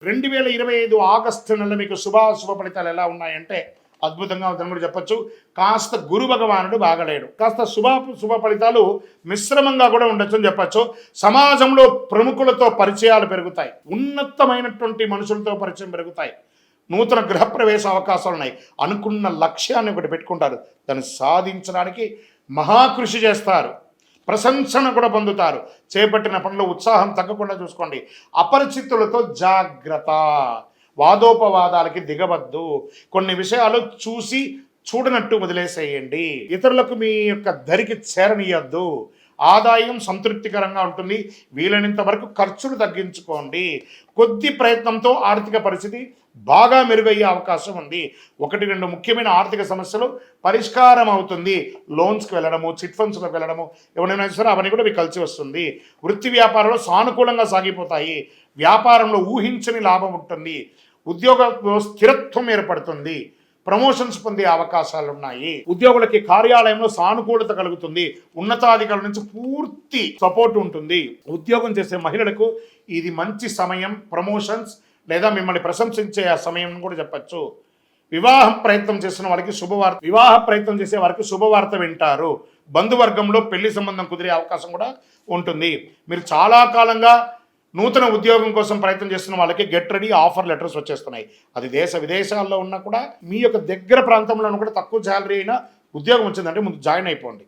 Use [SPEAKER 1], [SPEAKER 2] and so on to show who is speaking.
[SPEAKER 1] 2025 August నెల మీకు శుభాశుభ ఫలితాలు ఎలా ఉన్నాయంటే అద్భుతంగా ఉందని కూడా చెప్పచ్చు. కాస్త గురు భగవానుడు బాగలేడు, కాస్త శుభ ఫలితాలు మిశ్రమంగా కూడా ఉండొచ్చు అని చెప్పచ్చు. సమాజంలో ప్రముఖులతో పరిచయాలు పెరుగుతాయి, ఉన్నతమైనటువంటి మనుషులతో పరిచయం పెరుగుతాయి, నూతన గృహప్రవేశ అవకాశాలు ఉన్నాయి, అనుకున్న లక్ష్యాన్ని ఒకటి పెట్టుకుంటారు, దాన్ని సాధించడానికి మహాకృషి చేస్తారు, ప్రశంసన కూడా పొందుతారు. చేపట్టిన పనులు ఉత్సాహం తగ్గకుండా చూసుకోండి. అపరిచితులతో జాగ్రత్త, వాదోపవాదాలకి దిగవద్దు, కొన్ని విషయాలు చూసి చూడనట్టు వదిలేసేయండి, ఇతరులకు మీ యొక్క దరికి చేరనీయద్దు. ఆదాయం సంతృప్తికరంగా ఉంటుంది, వీలైనంత వరకు ఖర్చులు తగ్గించుకోండి. కొద్ది ప్రయత్నంతో ఆర్థిక పరిస్థితి బాగా మెరుగయ్యే అవకాశం ఉంది. 1-2 ముఖ్యమైన ఆర్థిక సమస్యలు పరిష్కారం అవుతుంది. లోన్స్కి వెళ్ళడము, చిట్ ఫండ్స్లోకి వెళ్ళడము, ఎవరైనా సరే అవన్నీ కూడా మీకు కలిసి వస్తుంది. వృత్తి వ్యాపారంలో సానుకూలంగా సాగిపోతాయి. వ్యాపారంలో ఊహించని లాభం ఉంటుంది. ఉద్యోగంలో స్థిరత్వం ఏర్పడుతుంది. ప్రమోషన్స్ పొందే అవకాశాలు ఉన్నాయి. ఉద్యోగులకి కార్యాలయంలో సానుకూలత కలుగుతుంది. ఉన్నతాధికారుల నుంచి పూర్తి సపోర్ట్ ఉంటుంది. ఉద్యోగం చేసే మహిళలకు ఇది మంచి సమయం, ప్రమోషన్స్ లేదా మిమ్మల్ని ప్రశంసించే సమయం కూడా చెప్పచ్చు. వివాహ ప్రయత్నం చేసిన వారికి శుభవార్త, వివాహ ప్రయత్నం చేసే వారికి శుభవార్త వింటారు. బంధువర్గంలో పెళ్లి సంబంధం కుదిరే అవకాశం కూడా ఉంటుంది. మీరు చాలా కాలంగా నూతన ఉద్యోగం కోసం ప్రయత్నం చేస్తున్న వాళ్ళకి గెట్ రెడీ ఆఫర్ లెటర్స్ వచ్చేస్తున్నాయి. అది దేశ విదేశాల్లో ఉన్నా కూడా మీ యొక్క దగ్గర ప్రాంతంలో కూడా తక్కువ శాలరీ అయినా ఉద్యోగం వచ్చిందంటే ముందు జాయిన్ అయిపోండి.